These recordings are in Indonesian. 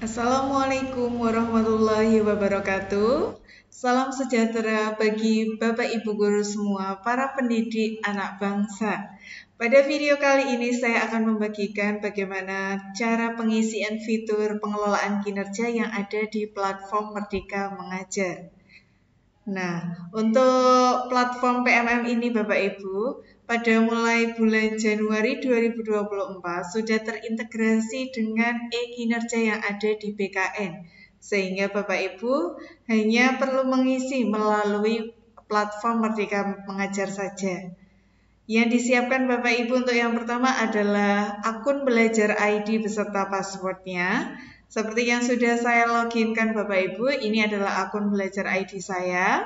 Assalamualaikum warahmatullahi wabarakatuh. Salam sejahtera bagi Bapak Ibu guru semua, para pendidik anak bangsa. Pada video kali ini saya akan membagikan bagaimana cara pengisian fitur pengelolaan kinerja yang ada di platform Merdeka Mengajar. Nah, untuk platform PMM ini Bapak Ibu, pada mulai bulan Januari 2024 sudah terintegrasi dengan e-kinerja yang ada di BKN. Sehingga Bapak Ibu hanya perlu mengisi melalui platform Merdeka Mengajar saja. Yang disiapkan Bapak Ibu untuk yang pertama adalah akun belajar ID beserta passwordnya. Seperti yang sudah saya loginkan Bapak Ibu, ini adalah akun belajar ID saya.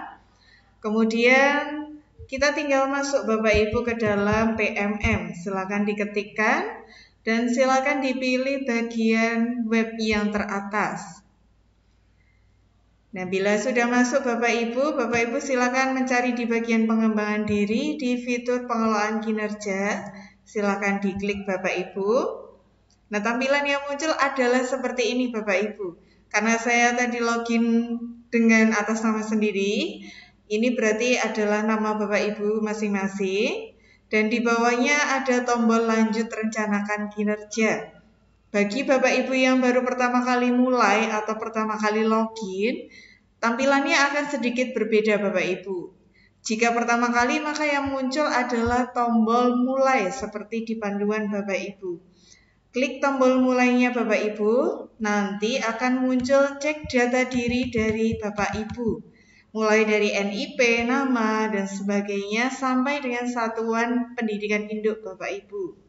Kemudian kita tinggal masuk Bapak Ibu ke dalam PMM. Silakan diketikkan dan silakan dipilih bagian web yang teratas. Nah, bila sudah masuk Bapak Ibu silakan mencari di bagian pengembangan diri di fitur pengelolaan kinerja. Silakan diklik Bapak Ibu. Nah, tampilan yang muncul adalah seperti ini Bapak Ibu. Karena saya tadi login dengan atas nama sendiri, ini berarti adalah nama Bapak Ibu masing-masing. Dan di bawahnya ada tombol lanjut rencanakan kinerja. Bagi Bapak Ibu yang baru pertama kali mulai atau pertama kali login, tampilannya akan sedikit berbeda Bapak Ibu. Jika pertama kali maka yang muncul adalah tombol mulai seperti di panduan Bapak Ibu. Klik tombol mulainya Bapak Ibu, nanti akan muncul cek data diri dari Bapak Ibu. Mulai dari NIP, nama, dan sebagainya sampai dengan satuan pendidikan induk Bapak Ibu.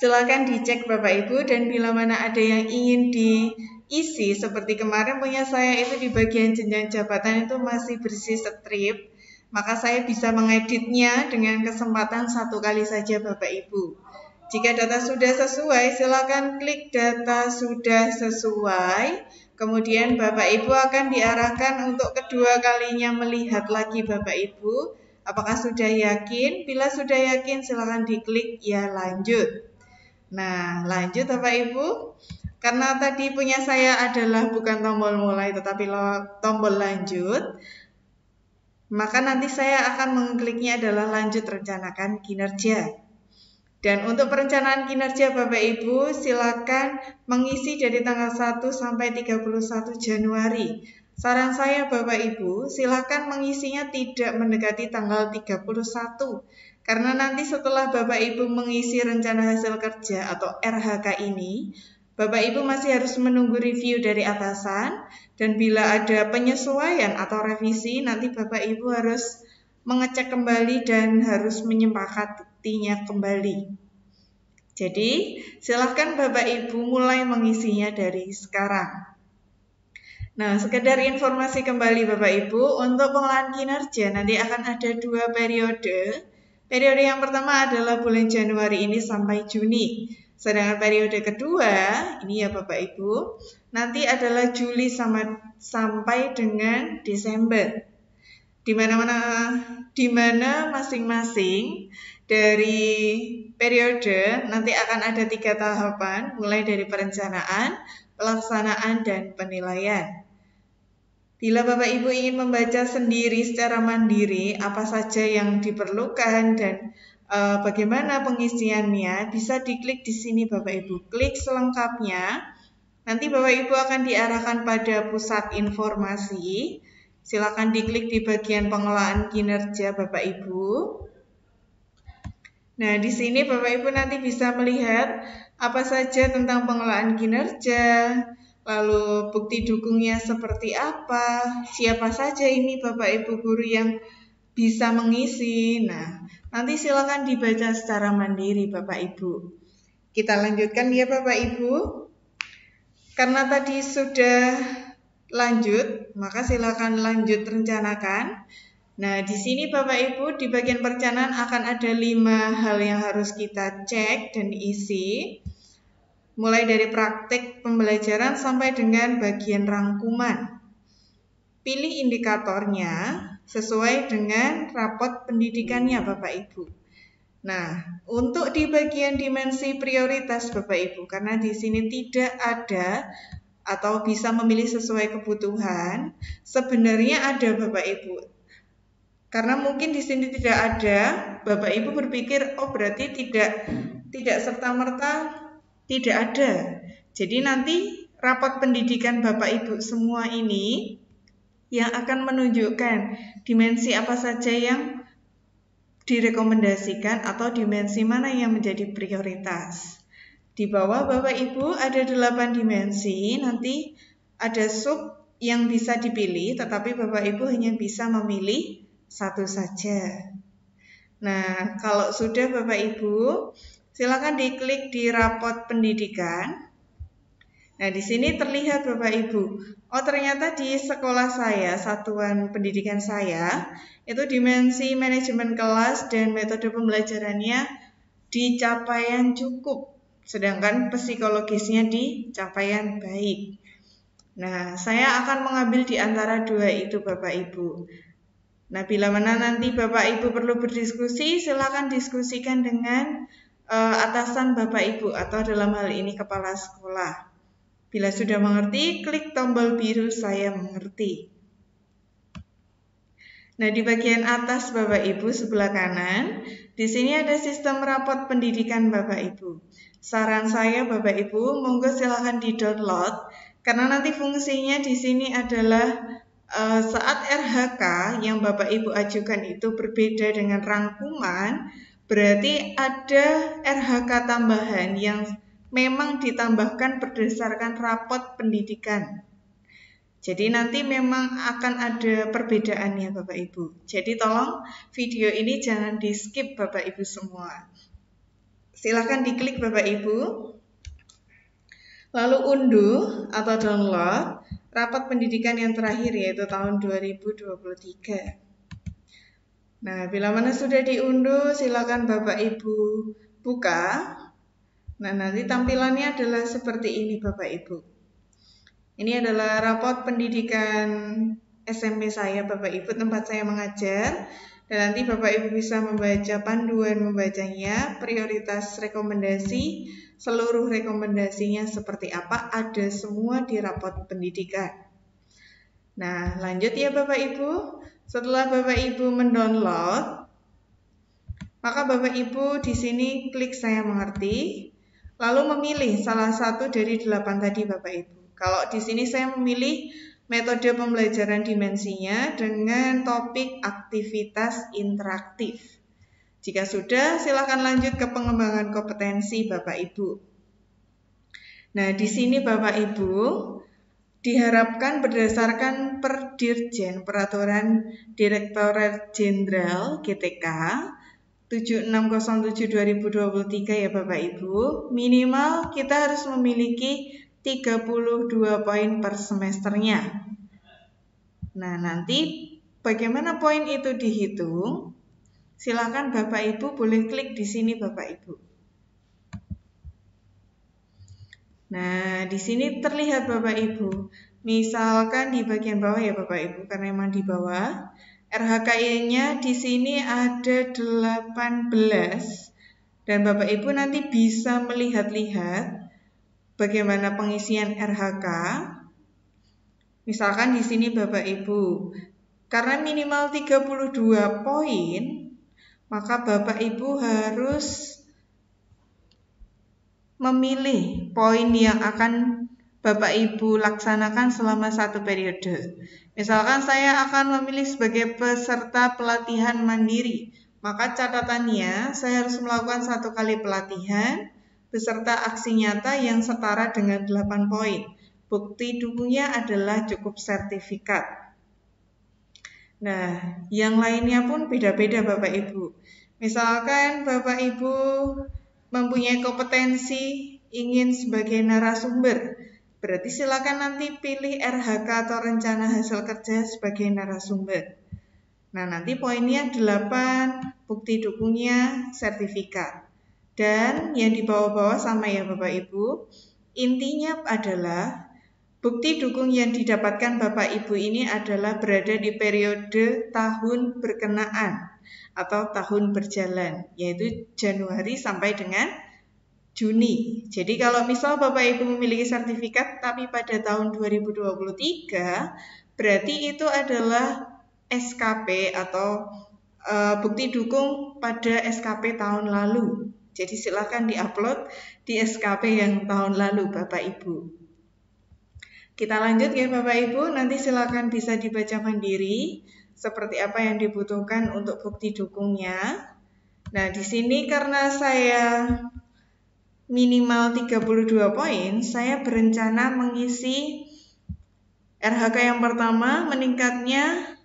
Silakan dicek Bapak Ibu dan bila mana ada yang ingin diisi seperti kemarin punya saya itu di bagian jenjang jabatan itu masih bersih strip, maka saya bisa mengeditnya dengan kesempatan satu kali saja Bapak Ibu. Jika data sudah sesuai, silakan klik data sudah sesuai. Kemudian Bapak Ibu akan diarahkan untuk kedua kalinya melihat lagi Bapak Ibu. Apakah sudah yakin? Bila sudah yakin, silakan diklik ya lanjut. Nah, lanjut Bapak Ibu. Karena tadi punya saya adalah bukan tombol mulai tetapi tombol lanjut, maka nanti saya akan mengkliknya adalah lanjut rencanakan kinerja. Dan untuk perencanaan kinerja Bapak Ibu silakan mengisi dari tanggal 1 sampai 31 Januari. Saran saya Bapak Ibu silakan mengisinya tidak mendekati tanggal 31. Karena nanti setelah Bapak Ibu mengisi rencana hasil kerja atau RHK ini, Bapak Ibu masih harus menunggu review dari atasan. Dan bila ada penyesuaian atau revisi nanti Bapak Ibu harus mengecek kembali dan harus menyepakatinya kembali. Jadi, silahkan Bapak Ibu mulai mengisinya dari sekarang. Nah, sekedar informasi kembali Bapak Ibu, untuk pengelolaan kinerja nanti akan ada 2 periode. Periode yang pertama adalah bulan Januari ini sampai Juni. Sedangkan periode kedua, ini ya Bapak Ibu, nanti adalah Juli sampai dengan Desember. Di mana masing-masing dari periode nanti akan ada 3 tahapan, mulai dari perencanaan, pelaksanaan, dan penilaian. Bila Bapak Ibu ingin membaca sendiri secara mandiri apa saja yang diperlukan dan bagaimana pengisiannya, bisa diklik di sini Bapak Ibu. Klik selengkapnya, nanti Bapak Ibu akan diarahkan pada pusat informasi. Silakan diklik di bagian pengelolaan kinerja Bapak Ibu. Nah, di sini Bapak Ibu nanti bisa melihat apa saja tentang pengelolaan kinerja, lalu bukti dukungnya seperti apa, siapa saja ini Bapak Ibu guru yang bisa mengisi. Nah, nanti silakan dibaca secara mandiri Bapak Ibu. Kita lanjutkan ya Bapak Ibu. Karena tadi sudah lanjut, maka silakan lanjut rencanakan. Nah, di sini Bapak Ibu di bagian perencanaan akan ada 5 hal yang harus kita cek dan isi. Mulai dari praktik pembelajaran sampai dengan bagian rangkuman. Pilih indikatornya sesuai dengan rapot pendidikannya Bapak Ibu. Nah, untuk di bagian dimensi prioritas Bapak Ibu, karena di sini tidak ada atau bisa memilih sesuai kebutuhan, sebenarnya ada Bapak Ibu. Karena mungkin di sini tidak ada, Bapak Ibu berpikir, oh berarti tidak serta-merta tidak ada. Jadi nanti rapat pendidikan Bapak Ibu semua ini yang akan menunjukkan dimensi apa saja yang direkomendasikan atau dimensi mana yang menjadi prioritas. Di bawah Bapak Ibu ada 8 dimensi, nanti ada sub yang bisa dipilih, tetapi Bapak Ibu hanya bisa memilih satu saja. Nah, kalau sudah Bapak Ibu, silakan diklik di rapot pendidikan. Nah, di sini terlihat Bapak Ibu, oh ternyata di sekolah saya, satuan pendidikan saya, itu dimensi manajemen kelas dan metode pembelajarannya di capaian cukup, sedangkan psikologisnya di capaian baik. Nah, saya akan mengambil di antara dua itu Bapak Ibu. Nah, bila mana nanti Bapak Ibu perlu berdiskusi, silakan diskusikan dengan atasan Bapak Ibu atau dalam hal ini kepala sekolah. Bila sudah mengerti, klik tombol biru saya mengerti. Nah, di bagian atas Bapak Ibu sebelah kanan, di sini ada sistem rapot pendidikan Bapak Ibu. Saran saya Bapak Ibu, monggo silahkan di-download karena nanti fungsinya di sini adalah saat RHK yang Bapak Ibu ajukan itu berbeda dengan rangkuman, berarti ada RHK tambahan yang memang ditambahkan berdasarkan rapot pendidikan. Jadi nanti memang akan ada perbedaannya Bapak Ibu. Jadi tolong video ini jangan di skip Bapak Ibu semua. Silakan diklik Bapak Ibu. Lalu unduh atau download rapat pendidikan yang terakhir yaitu tahun 2023. Nah, bila mana sudah diunduh silakan Bapak Ibu buka. Nah, nanti tampilannya adalah seperti ini Bapak Ibu. Ini adalah rapot pendidikan SMP saya Bapak Ibu, tempat saya mengajar. Dan nanti Bapak Ibu bisa membaca panduan membacanya, prioritas rekomendasi, seluruh rekomendasinya seperti apa, ada semua di rapot pendidikan. Nah, lanjut ya Bapak Ibu. Setelah Bapak Ibu mendownload, maka Bapak Ibu di sini klik saya mengerti. Lalu memilih salah satu dari 8 tadi Bapak Ibu. Kalau di sini saya memilih metode pembelajaran dimensinya dengan topik aktivitas interaktif. Jika sudah, silakan lanjut ke pengembangan kompetensi Bapak Ibu. Nah, di sini Bapak Ibu diharapkan berdasarkan Perdirjen Peraturan Direktorat Jenderal GTK 7607/2023 ya Bapak Ibu, minimal kita harus memiliki 32 poin per semesternya. Nah, nanti bagaimana poin itu dihitung? Silakan Bapak Ibu boleh klik di sini Bapak Ibu. Nah, di sini terlihat Bapak Ibu. Misalkan di bagian bawah ya Bapak Ibu, karena memang di bawah. RHKI-nya di sini ada 18 dan Bapak Ibu nanti bisa melihat-lihat bagaimana pengisian RHK. Misalkan di sini Bapak Ibu, karena minimal 32 poin, maka Bapak Ibu harus memilih poin yang akan Bapak Ibu laksanakan selama satu periode. Misalkan saya akan memilih sebagai peserta pelatihan mandiri, maka catatannya saya harus melakukan 1 kali pelatihan beserta aksi nyata yang setara dengan 8 poin. Bukti dukunnya adalah cukup sertifikat. Nah, yang lainnya pun beda-beda Bapak Ibu. Misalkan Bapak Ibu mempunyai kompetensi ingin sebagai narasumber, berarti silakan nanti pilih RHK atau rencana hasil kerja sebagai narasumber. Nah, nanti poinnya 8, bukti dukungnya sertifikat. Dan yang di bawah-bawah sama ya Bapak Ibu. Intinya adalah bukti dukung yang didapatkan Bapak Ibu ini adalah berada di periode tahun berkenaan atau tahun berjalan, yaitu Januari sampai dengan Juni. Jadi kalau misal Bapak Ibu memiliki sertifikat tapi pada tahun 2023, berarti itu adalah SKP atau bukti dukung pada SKP tahun lalu. Jadi silakan diupload di SKP yang tahun lalu Bapak Ibu. Kita lanjut ya Bapak Ibu, nanti silakan bisa dibaca mandiri seperti apa yang dibutuhkan untuk bukti dukungnya. Nah, di sini karena saya minimal 32 poin, saya berencana mengisi RHK yang pertama, meningkatnya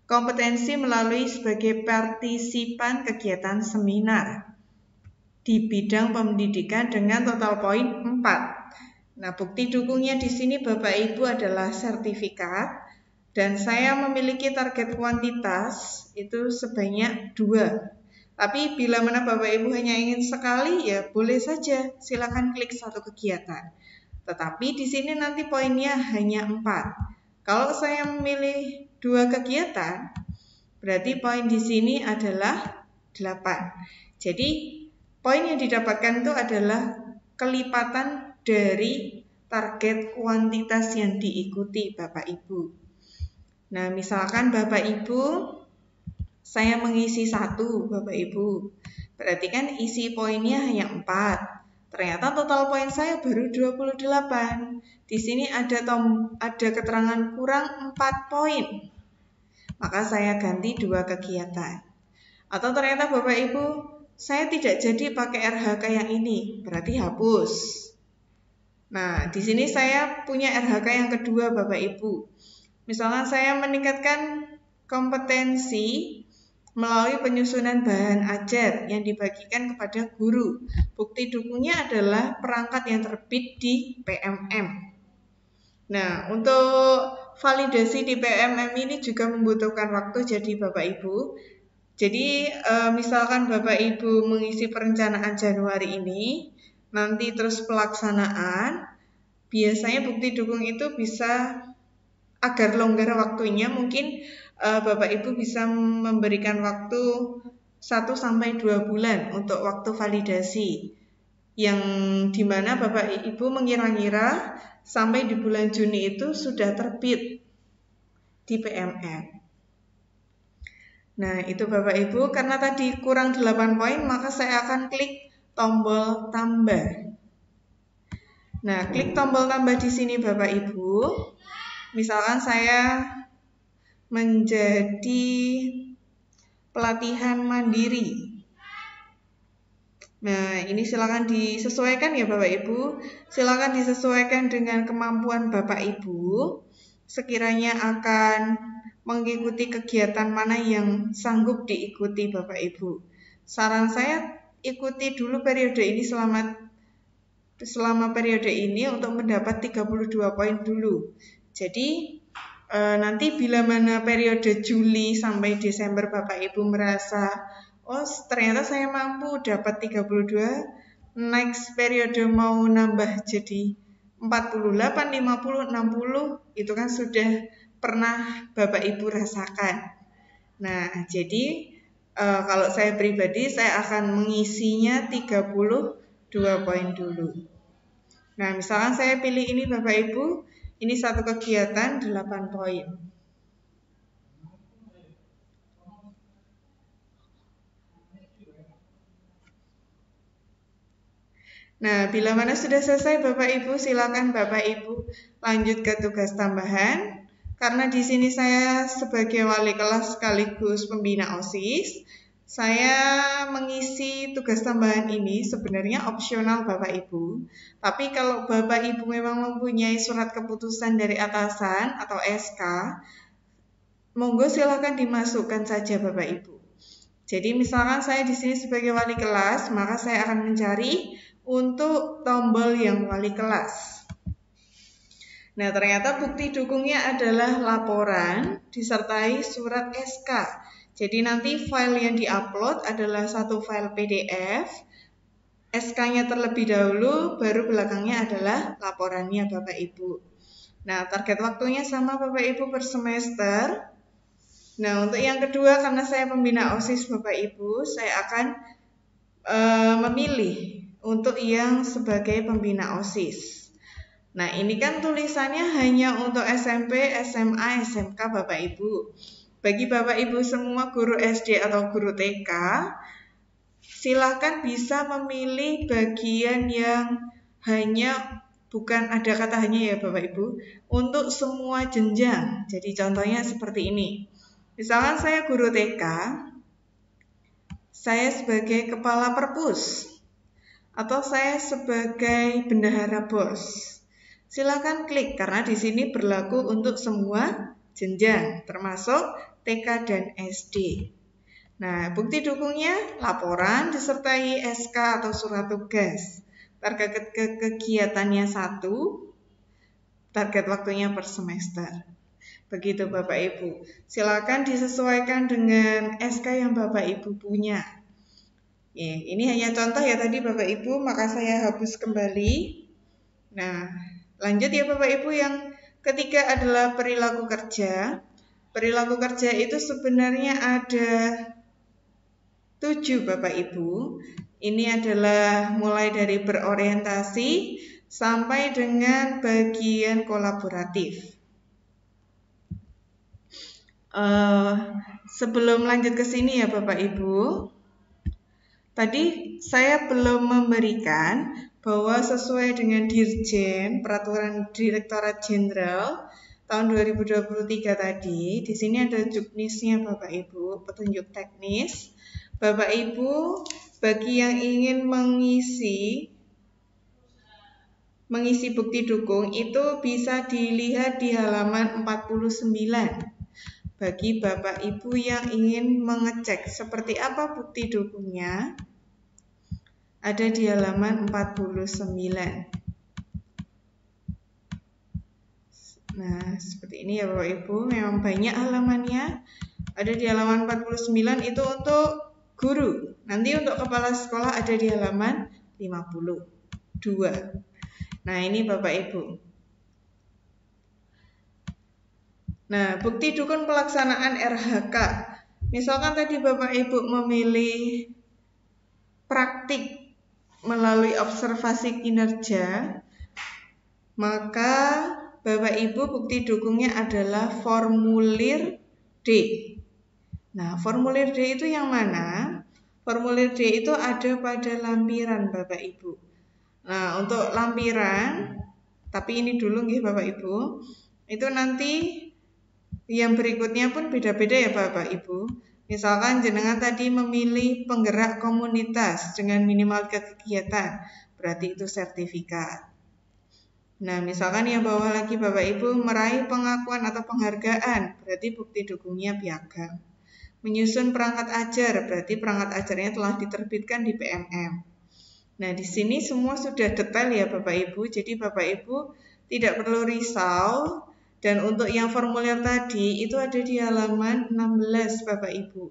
kompetensi melalui sebagai partisipan kegiatan seminar di bidang pendidikan dengan total poin 4. Nah, bukti dukungnya di sini Bapak Ibu adalah sertifikat dan saya memiliki target kuantitas itu sebanyak 2. Tapi bila mana Bapak Ibu hanya ingin sekali ya boleh saja, silakan klik satu kegiatan. Tetapi di sini nanti poinnya hanya 4. Kalau saya memilih 2 kegiatan, berarti poin di sini adalah 8. Jadi poin yang didapatkan itu adalah kelipatan dari target kuantitas yang diikuti Bapak Ibu. Nah, misalkan Bapak Ibu saya mengisi 1 Bapak Ibu, berarti kan isi poinnya hanya 4. Ternyata total poin saya baru 28. Di sini ada keterangan kurang 4 poin. Maka saya ganti 2 kegiatan. Atau ternyata Bapak Ibu saya tidak jadi pakai RHK yang ini, berarti hapus. Nah, di sini saya punya RHK yang kedua Bapak Ibu. Misalnya saya meningkatkan kompetensi melalui penyusunan bahan ajar yang dibagikan kepada guru. Bukti dukungnya adalah perangkat yang terbit di PMM. Nah, untuk validasi di PMM ini juga membutuhkan waktu jadi Bapak Ibu. Jadi misalkan Bapak Ibu mengisi perencanaan Januari ini, nanti terus pelaksanaan, biasanya bukti dukung itu bisa agar longgar waktunya, mungkin Bapak Ibu bisa memberikan waktu 1-2 bulan untuk waktu validasi, yang dimana Bapak Ibu mengira-ngira sampai di bulan Juni itu sudah terbit di PMM. Nah, itu Bapak Ibu, karena tadi kurang 8 poin, maka saya akan klik tombol tambah. Nah, klik tombol tambah di sini Bapak Ibu. Misalkan saya menjadi pelatihan mandiri. Nah, ini silakan disesuaikan ya Bapak Ibu. Silakan disesuaikan dengan kemampuan Bapak Ibu. Sekiranya akan mengikuti kegiatan mana yang sanggup diikuti Bapak Ibu. Saran saya ikuti dulu periode ini selama periode ini untuk mendapat 32 poin dulu. Jadi nanti bila mana periode Juli sampai Desember Bapak Ibu merasa oh ternyata saya mampu dapat 32, next periode mau nambah jadi 48, 50, 60, itu kan sudah pernah Bapak Ibu rasakan. Nah, jadi kalau saya pribadi saya akan mengisinya 32 poin dulu. Nah, misalkan saya pilih ini Bapak Ibu, ini satu kegiatan 8 poin. Nah, bila mana sudah selesai Bapak Ibu, silakan Bapak Ibu lanjut ke tugas tambahan. Karena di sini saya sebagai wali kelas sekaligus pembina OSIS, saya mengisi tugas tambahan ini sebenarnya opsional Bapak Ibu. Tapi kalau Bapak Ibu memang mempunyai surat keputusan dari atasan atau SK, monggo silakan dimasukkan saja Bapak Ibu. Jadi misalkan saya di sini sebagai wali kelas, maka saya akan mencari untuk tombol yang wali kelas. Nah, ternyata bukti dukungnya adalah laporan disertai surat SK. Jadi nanti file yang diupload adalah satu file PDF, SK-nya terlebih dahulu, baru belakangnya adalah laporannya Bapak Ibu. Nah, target waktunya sama Bapak Ibu per semester. Nah, untuk yang kedua, karena saya pembina OSIS Bapak Ibu, saya akan memilih untuk yang sebagai pembina OSIS. Nah, ini kan tulisannya hanya untuk SMP, SMA, SMK Bapak Ibu. Bagi Bapak Ibu semua guru SD atau guru TK, silakan bisa memilih bagian yang hanya, bukan ada kata hanya ya Bapak Ibu, untuk semua jenjang. Jadi contohnya seperti ini. Misalkan saya guru TK, saya sebagai kepala perpus, atau saya sebagai bendahara BOS. Silakan klik karena di sini berlaku untuk semua jenjang, termasuk TK dan SD. Nah, bukti dukungnya laporan disertai SK atau surat tugas. Target kegiatannya 1, target waktunya per semester. Begitu Bapak Ibu. Silakan disesuaikan dengan SK yang Bapak Ibu punya. Ini hanya contoh ya tadi Bapak Ibu, maka saya hapus kembali. Nah, lanjut ya Bapak Ibu, yang ketiga adalah perilaku kerja. Perilaku kerja itu sebenarnya ada 7 Bapak Ibu. Ini adalah mulai dari berorientasi sampai dengan bagian kolaboratif. Sebelum lanjut ke sini ya Bapak Ibu, tadi saya belum memberikan bahwa sesuai dengan Dirjen Peraturan Direktorat Jenderal tahun 2023 tadi, di sini ada juknisnya Bapak Ibu, petunjuk teknis. Bapak Ibu, bagi yang ingin mengisi bukti dukung itu bisa dilihat di halaman 49. Bagi Bapak Ibu yang ingin mengecek seperti apa bukti dukungnya, ada di halaman 49. Nah, seperti ini ya Bapak Ibu, memang banyak halamannya. Ada di halaman 49 itu untuk guru. Nanti untuk kepala sekolah ada di halaman 52. Nah, ini Bapak Ibu. Nah, bukti dukung pelaksanaan RHK. Misalkan tadi Bapak Ibu memilih praktik melalui observasi kinerja, maka Bapak Ibu bukti dukungnya adalah formulir D. Nah, formulir D itu yang mana? Formulir D itu ada pada lampiran Bapak Ibu. Nah, untuk lampiran, tapi ini dulu nih Bapak Ibu, itu nanti yang berikutnya pun beda-beda ya Bapak Ibu. Misalkan jenengan tadi memilih penggerak komunitas dengan minimal kegiatan, berarti itu sertifikat. Nah, misalkan yang bawah lagi Bapak Ibu meraih pengakuan atau penghargaan, berarti bukti dukungnya piagam. Menyusun perangkat ajar, berarti perangkat ajarnya telah diterbitkan di PMM. Nah, di sini semua sudah detail ya Bapak Ibu, jadi Bapak Ibu tidak perlu risau. Dan untuk yang formulir tadi itu ada di halaman 16 Bapak Ibu.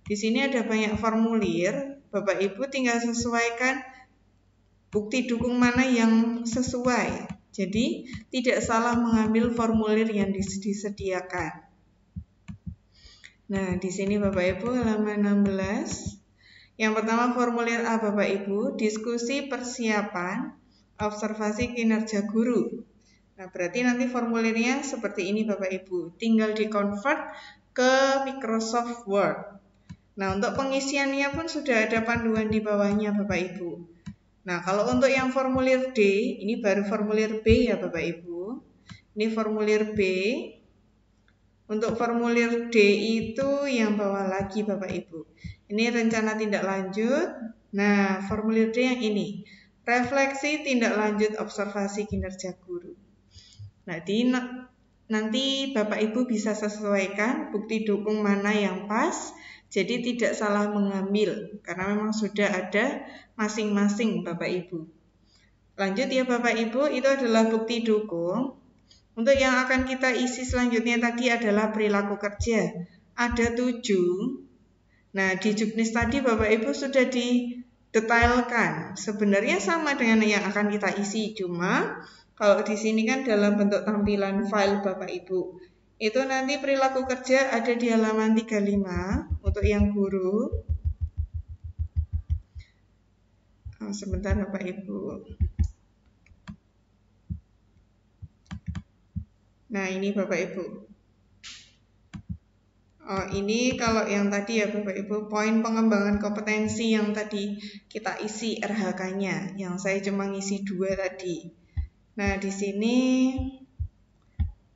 Di sini ada banyak formulir, Bapak Ibu tinggal sesuaikan bukti dukung mana yang sesuai. Jadi tidak salah mengambil formulir yang disediakan. Nah, di sini Bapak Ibu halaman 16. Yang pertama formulir A Bapak Ibu, diskusi persiapan observasi kinerja guru. Nah, berarti nanti formulirnya seperti ini Bapak Ibu. Tinggal di-convert ke Microsoft Word. Nah, untuk pengisiannya pun sudah ada panduan di bawahnya Bapak Ibu. Nah, kalau untuk yang formulir D, ini baru formulir B ya Bapak Ibu. Ini formulir B. Untuk formulir D itu yang bawah lagi Bapak Ibu. Ini rencana tindak lanjut. Nah, formulir D yang ini. Refleksi tindak lanjut observasi kinerja guru. Nanti Bapak Ibu bisa sesuaikan bukti dukung mana yang pas, jadi tidak salah mengambil, karena memang sudah ada masing-masing Bapak Ibu. Lanjut ya Bapak Ibu, itu adalah bukti dukung. Untuk yang akan kita isi selanjutnya tadi adalah perilaku kerja. Ada 7. Nah, di juknis tadi Bapak Ibu sudah didetailkan. Sebenarnya sama dengan yang akan kita isi, cuma Kalau di sini kan dalam bentuk tampilan file Bapak Ibu. Itu nanti perilaku kerja ada di halaman 35 untuk yang guru. Sebentar Bapak Ibu. Nah, ini Bapak Ibu. Ini kalau yang tadi ya Bapak Ibu, poin pengembangan kompetensi yang tadi kita isi RHK-nya, yang saya cuma ngisi 2 tadi. Nah, di sini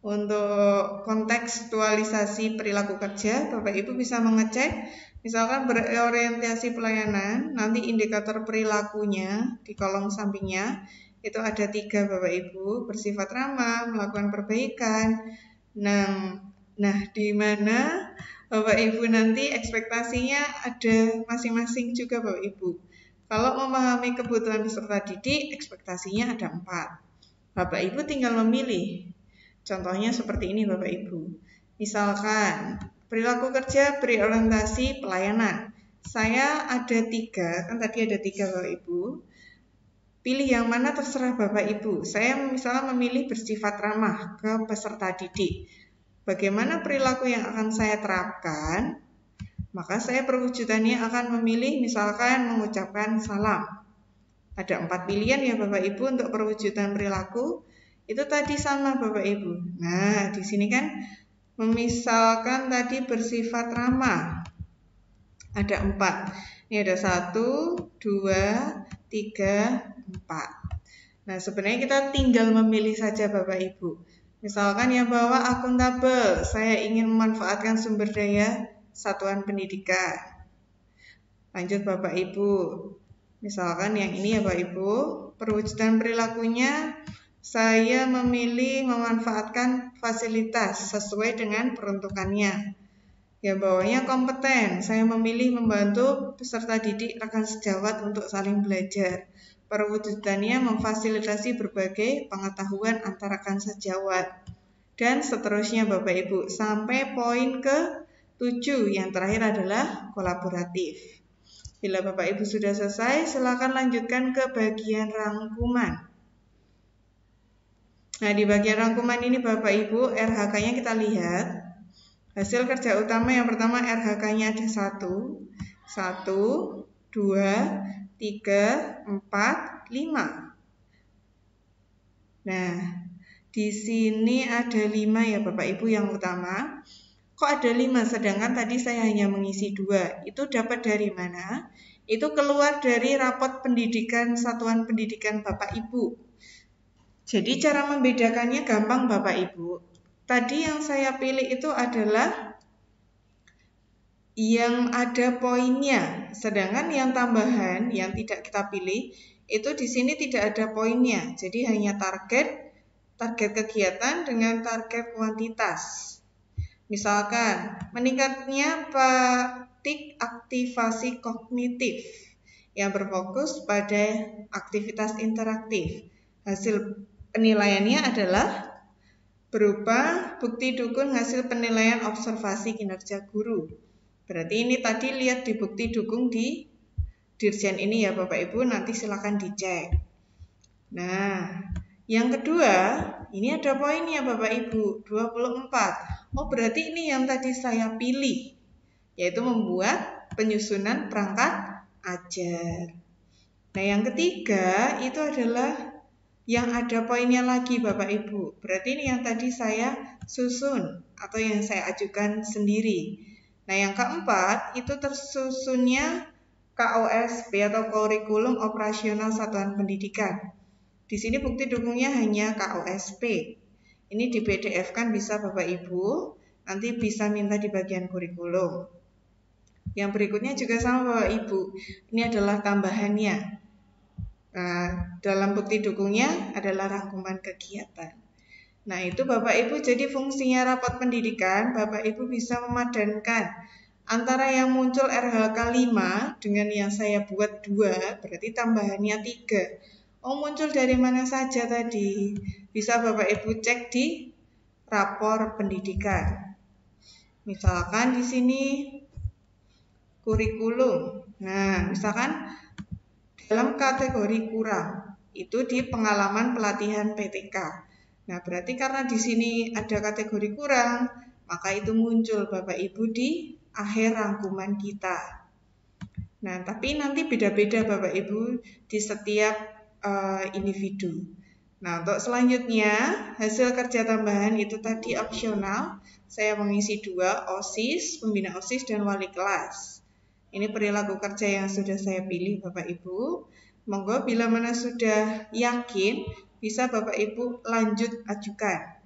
untuk kontekstualisasi perilaku kerja, Bapak Ibu bisa mengecek, misalkan berorientasi pelayanan, nanti indikator perilakunya di kolom sampingnya, itu ada 3 Bapak Ibu, bersifat ramah, melakukan perbaikan. Nah, di mana Bapak Ibu nanti ekspektasinya ada masing-masing juga Bapak Ibu. Kalau memahami kebutuhan peserta didik, ekspektasinya ada 4. Bapak Ibu tinggal memilih. Contohnya seperti ini Bapak Ibu. Misalkan, perilaku kerja berorientasi pelayanan. Saya ada 3, kan tadi ada 3 Bapak Ibu. Pilih yang mana terserah Bapak Ibu. Saya misalnya memilih bersifat ramah ke peserta didik. Bagaimana perilaku yang akan saya terapkan? Maka saya perwujudannya akan memilih misalkan mengucapkan salam. Ada 4 pilihan ya Bapak Ibu untuk perwujudan perilaku. Itu tadi sama Bapak Ibu. Nah, di sini kan memisalkan tadi bersifat ramah. Ada 4. Ini ada 1, 2, 3, 4. Nah, sebenarnya kita tinggal memilih saja Bapak Ibu. Misalkan yang bawah akuntabel, saya ingin memanfaatkan sumber daya satuan pendidikan. Lanjut Bapak Ibu. Misalkan yang ini ya Bapak Ibu, perwujudan perilakunya saya memilih memanfaatkan fasilitas sesuai dengan peruntukannya. Yang bawahnya kompeten, saya memilih membantu peserta didik rekan sejawat untuk saling belajar. Perwujudannya memfasilitasi berbagai pengetahuan antara rekan sejawat. Dan seterusnya Bapak Ibu, sampai poin ke-7 yang terakhir adalah kolaboratif. Bila Bapak Ibu sudah selesai, silakan lanjutkan ke bagian rangkuman. Nah, di bagian rangkuman ini Bapak Ibu, RHK-nya kita lihat. Hasil kerja utama yang pertama RHK-nya ada 1, 2, 3, 4, 5. Nah, di sini ada 5 ya Bapak Ibu yang utama. Kok ada 5 sedangkan tadi saya hanya mengisi 2? Itu dapat dari mana? Itu keluar dari rapot pendidikan satuan pendidikan Bapak Ibu. Jadi cara membedakannya gampang Bapak Ibu. Tadi yang saya pilih itu adalah yang ada poinnya, sedangkan yang tambahan yang tidak kita pilih itu di sini tidak ada poinnya. Jadi hanya target kegiatan dengan target kuantitas. Misalkan meningkatnya praktik aktivasi kognitif yang berfokus pada aktivitas interaktif. Hasil penilaiannya adalah berupa bukti dukung hasil penilaian observasi kinerja guru. Berarti ini tadi lihat di bukti dukung di Dirjen ini ya Bapak Ibu, nanti silakan dicek. Nah, yang kedua, ini ada poinnya Bapak Ibu, 24. Oh, berarti ini yang tadi saya pilih, yaitu membuat penyusunan perangkat ajar. Nah, yang ketiga itu adalah yang ada poinnya lagi Bapak Ibu. Berarti ini yang tadi saya susun atau yang saya ajukan sendiri. Nah, yang keempat itu tersusunnya KOSP atau Kurikulum Operasional Satuan Pendidikan. Di sini bukti dukungnya hanya KOSP. Ini di PDF kan bisa Bapak Ibu, nanti bisa minta di bagian kurikulum. Yang berikutnya juga sama Bapak Ibu, ini adalah tambahannya. Nah, dalam bukti dukungnya adalah rangkuman kegiatan. Nah, itu Bapak Ibu jadi fungsinya rapot pendidikan, Bapak Ibu bisa memadankan antara yang muncul RHK 5 dengan yang saya buat 2, berarti tambahannya 3. Oh, muncul dari mana saja tadi? Bisa Bapak Ibu cek di rapor pendidikan. Misalkan di sini kurikulum. Nah, misalkan dalam kategori kurang, Itu di pengalaman pelatihan PTK. Nah, berarti karena di sini ada kategori kurang, maka itu muncul Bapak Ibu di akhir rangkuman kita. Nah, tapi nanti beda-beda Bapak Ibu di setiap individu. Nah, untuk selanjutnya, hasil kerja tambahan itu tadi opsional. Saya mengisi 2, OSIS, pembina OSIS, dan wali kelas. Ini perilaku kerja yang sudah saya pilih Bapak Ibu. Monggo bila mana sudah yakin, bisa Bapak Ibu lanjut ajukan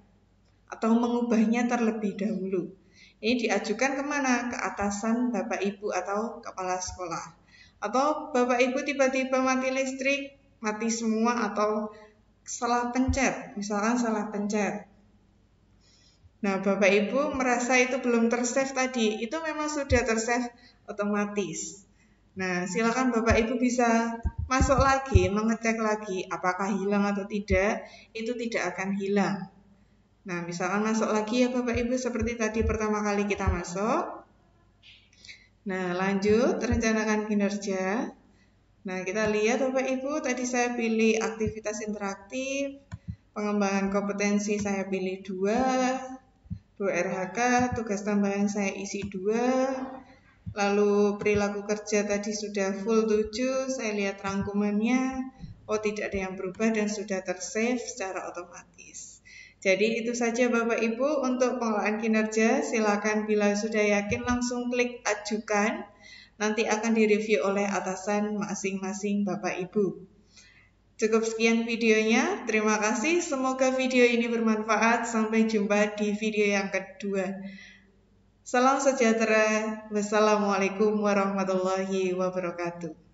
atau mengubahnya terlebih dahulu. Ini diajukan kemana? Ke atasan Bapak Ibu atau kepala sekolah. Atau Bapak Ibu tiba-tiba mati listrik, mati semua, atau salah pencet, misalkan salah pencet. Nah, Bapak Ibu merasa itu belum tersave tadi, itu memang sudah tersave otomatis. Nah, silakan Bapak Ibu bisa masuk lagi, mengecek lagi apakah hilang atau tidak, itu tidak akan hilang. Nah, misalkan masuk lagi ya Bapak Ibu seperti tadi pertama kali kita masuk. Nah, lanjut rencanakan kinerja. Nah, kita lihat Bapak Ibu, tadi saya pilih aktivitas interaktif, pengembangan kompetensi saya pilih 2 RHK, tugas tambahan saya isi 2. Lalu perilaku kerja tadi sudah full 7, saya lihat rangkumannya, oh tidak ada yang berubah dan sudah tersave secara otomatis. Jadi itu saja Bapak Ibu untuk pengelolaan kinerja, silakan bila sudah yakin langsung klik ajukan, nanti akan direview oleh atasan masing-masing Bapak Ibu. Cukup sekian videonya, terima kasih, semoga video ini bermanfaat, sampai jumpa di video yang kedua. Salam sejahtera. Wassalamualaikum warahmatullahi wabarakatuh.